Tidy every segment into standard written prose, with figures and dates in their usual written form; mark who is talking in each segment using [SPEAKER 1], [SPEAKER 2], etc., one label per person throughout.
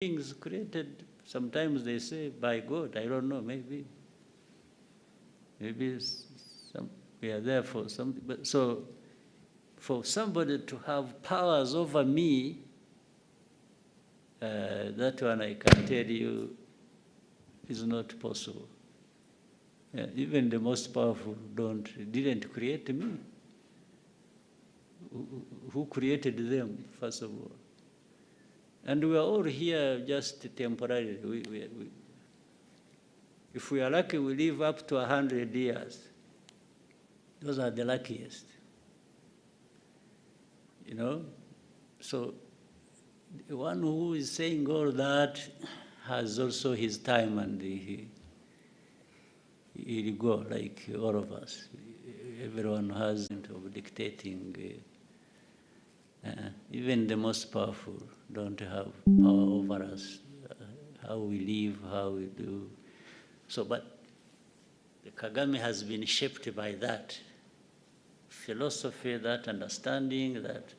[SPEAKER 1] Things created, sometimes they say by God, I don't know, maybe we are there for something. But so for somebody to have powers over me, that one I can tell you is not possible. Even the most powerful didn't create me. Who created them, first of all? And we are all here just temporarily. If we are lucky, we live up to 100 years. Those are the luckiest. You know? So the one who is saying all that has also his time, and he'll go like all of us. Everyone has of dictating. Even the most powerful don't have power over us, how we live, how we do. So, but the Kagame has been shaped by that philosophy, that understanding that,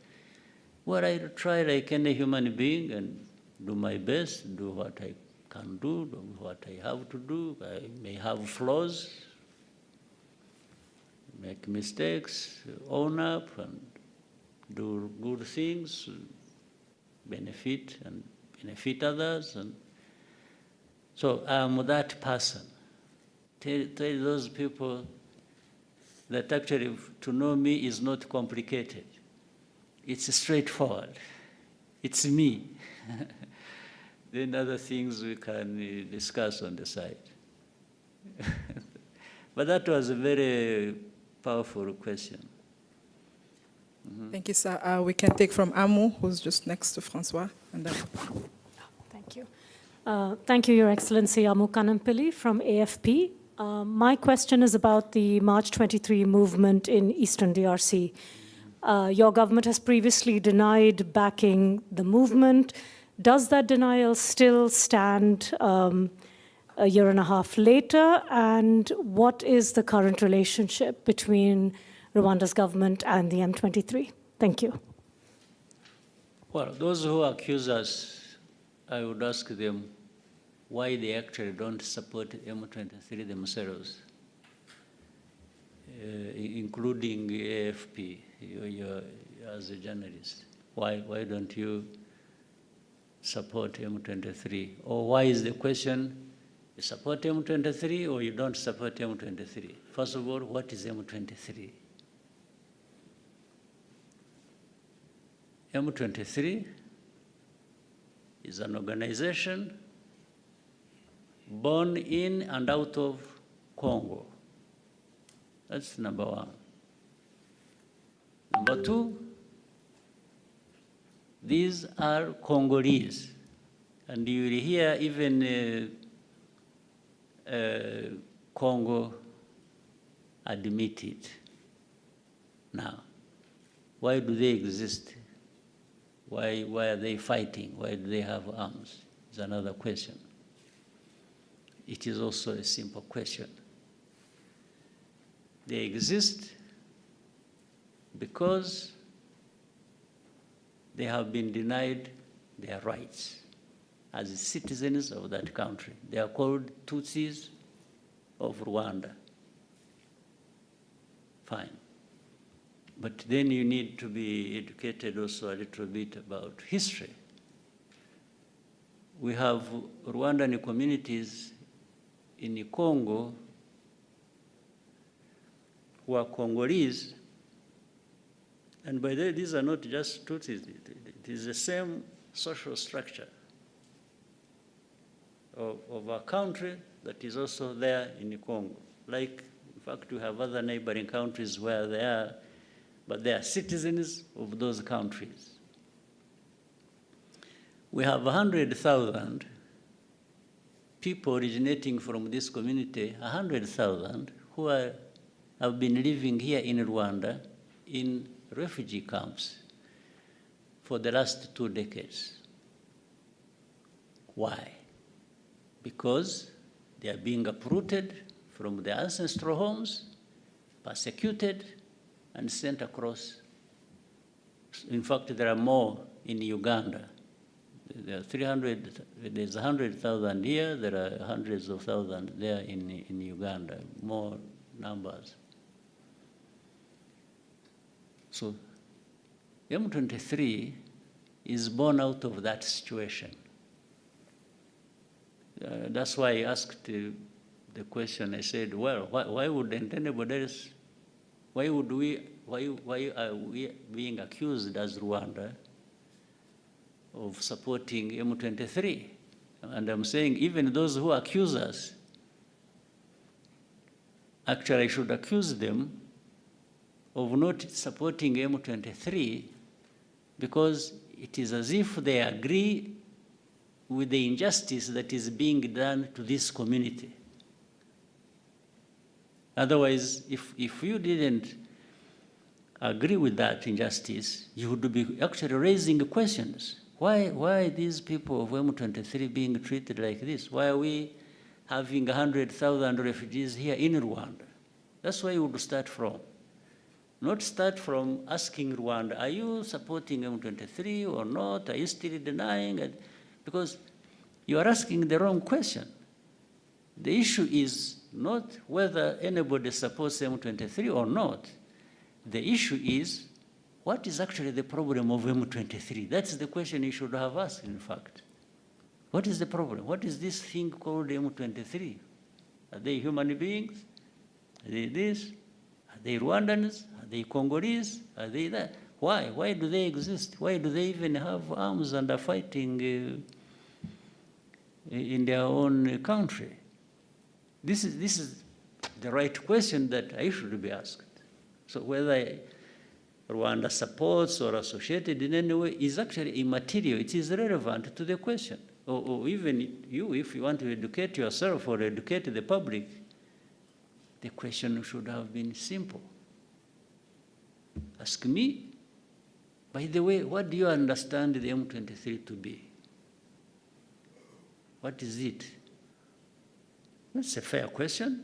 [SPEAKER 1] well, I try like any human being and do my best, do what I can do what I have to do. I may have flaws, make mistakes, own up, and do good things, benefit others. And so I'm that person. Tell those people that actually to know me is not complicated. It's straightforward. It's me. Then other things we can discuss on the side. But that was a very powerful question.
[SPEAKER 2] Thank you, sir. We can take from Amu, who's just next to Francois. And then...
[SPEAKER 3] Thank you. Thank you, Your Excellency, Amu Kanampili from AFP. My question is about the March 23 movement in Eastern DRC. Your government has previously denied backing the movement. Does that denial still stand a year and a half later? And what is the current relationship between Rwanda's government and the M23? Thank you.
[SPEAKER 1] Well, those who accuse us, I would ask them why they actually don't support M23 themselves, including AFP, you as a journalist. Why don't you support M23? Or why is the question, you support M23 or you don't support M23? First of all, what is M23? M23 is an organization born in and out of Congo. That's number one. Number two, these are Congolese. And you will hear even Congo admit it now. Why do they exist? Why are they fighting? Why do they have arms? Is another question. It is also a simple question. They exist because they have been denied their rights as citizens of that country. They are called Tutsis of Rwanda. Fine. But then you need to be educated also a little bit about history. We have Rwandan communities in Congo who are Congolese, and by the way, these are not just Tutsis, it is the same social structure of a country that is also there in Congo. Like, in fact, we have other neighboring countries where they are, but they are citizens of those countries. We have 100,000 people originating from this community, 100,000 who have been living here in Rwanda in refugee camps for the last 2 decades. Why? Because they are being uprooted from their ancestral homes, persecuted, and sent across. In fact, there are more in Uganda There are 300, there's 100,000 here, there are hundreds of thousands there in Uganda, more numbers. So M23 is born out of that situation. That's why I asked the question. I said, well, why wouldn't anybody else, why are we being accused as Rwanda of supporting M23? And I'm saying even those who accuse us, actually I should accuse them of not supporting M23 because it is as if they agree with the injustice that is being done to this community. Otherwise, if you didn't agree with that injustice, you would be actually raising questions. Why these people of M23 being treated like this? Why are we having 100,000 refugees here in Rwanda? That's where you would start from. Not start from asking Rwanda, are you supporting M23 or not? Are you still denying it? Because you are asking the wrong question. The issue is not whether anybody supports M23 or not. The issue is, what is actually the problem of M23? That's the question you should have asked, in fact. What is the problem? What is this thing called M23? Are they human beings? Are they this? Are they Rwandans? Are they Congolese? Are they that? Why? Why do they exist? Why do they even have arms and are fighting in their own country? This is the right question that I should be asked. So whether Rwanda supports or associated in any way is actually immaterial. It is irrelevant to the question. Or even you, if you want to educate yourself or educate the public, the question should have been simple. Ask me, by the way, what do you understand the M23 to be? What is it? That's a fair question.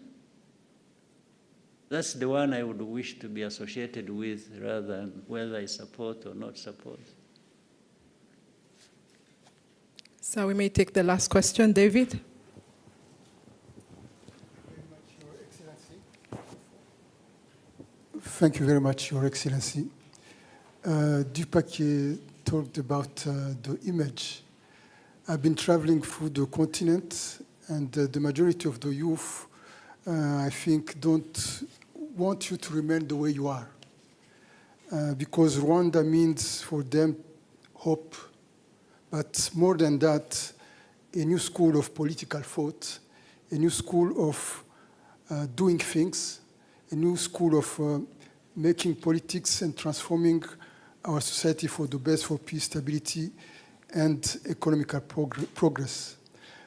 [SPEAKER 1] That's the one I would wish to be associated with rather than whether I support or not support.
[SPEAKER 2] So we may take the last question. David?
[SPEAKER 4] Thank you very much, Your Excellency. Dupac talked about the image. I've been traveling through the continent, and the majority of the youth, I think, don't want you to remain the way you are. Because Rwanda means for them hope, but more than that, a new school of political thought, a new school of doing things, a new school of making politics and transforming our society for the best, for peace, stability, and economical progress.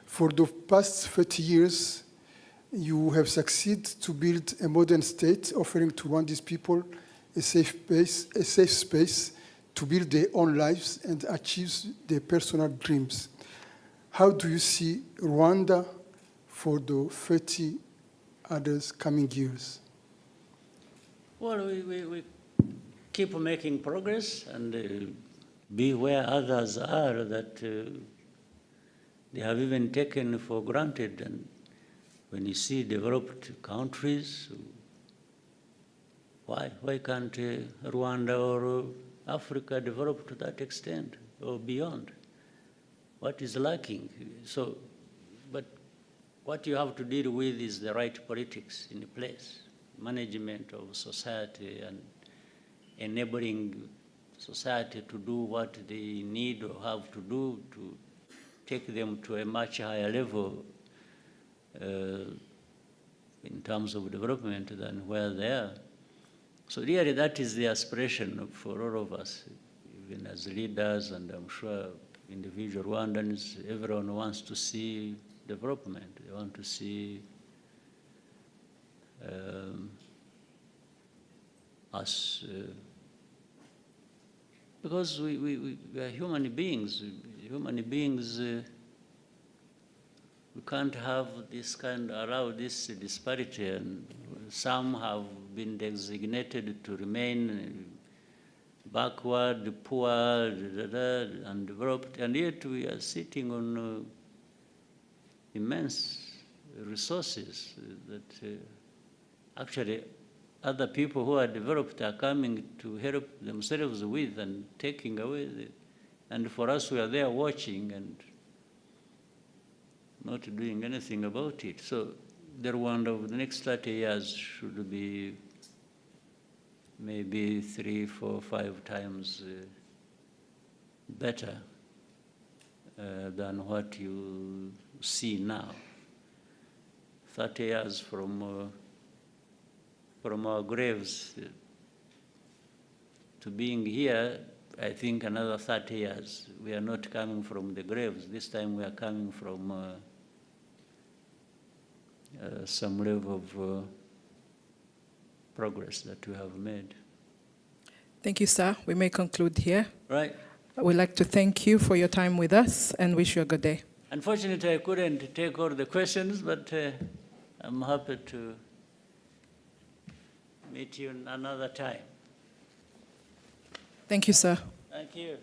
[SPEAKER 4] For the past 30 years, you have succeeded to build a modern state offering to Rwandese people a safe space to build their own lives and achieve their personal dreams. How do you see Rwanda for the 30 others coming years?
[SPEAKER 1] Well, we keep making progress and be where others are that they have even taken for granted. And when you see developed countries, why can't Rwanda or Africa develop to that extent or beyond? What is lacking? So, but what you have to deal with is the right politics in place, management of society and enabling society to do what they need or have to do to take them to a much higher level in terms of development than where they are. So really that is the aspiration for all of us, even as leaders, and I'm sure individual Rwandans, everyone wants to see development. They want to see us, because we are human beings. Human beings, we can't have this allow this disparity, and some have been designated to remain backward, poor, undeveloped, and yet we are sitting on immense resources that actually other people who are developed are coming to help themselves with and taking away. And for us, we are there watching and not doing anything about it. So the Rwanda of the next 30 years should be maybe 3, 4, 5 times better than what you see now. 30 years from our graves to being here, I think another 30 years. We are not coming from the graves. This time we are coming from some level of progress that we have made.
[SPEAKER 2] Thank you, sir. We may conclude here.
[SPEAKER 1] Right.
[SPEAKER 2] We'd like to thank you for your time with us and wish you a good day.
[SPEAKER 1] Unfortunately, I couldn't take all the questions, but I'm happy to meet you another time.
[SPEAKER 2] Thank you, sir.
[SPEAKER 1] Thank you.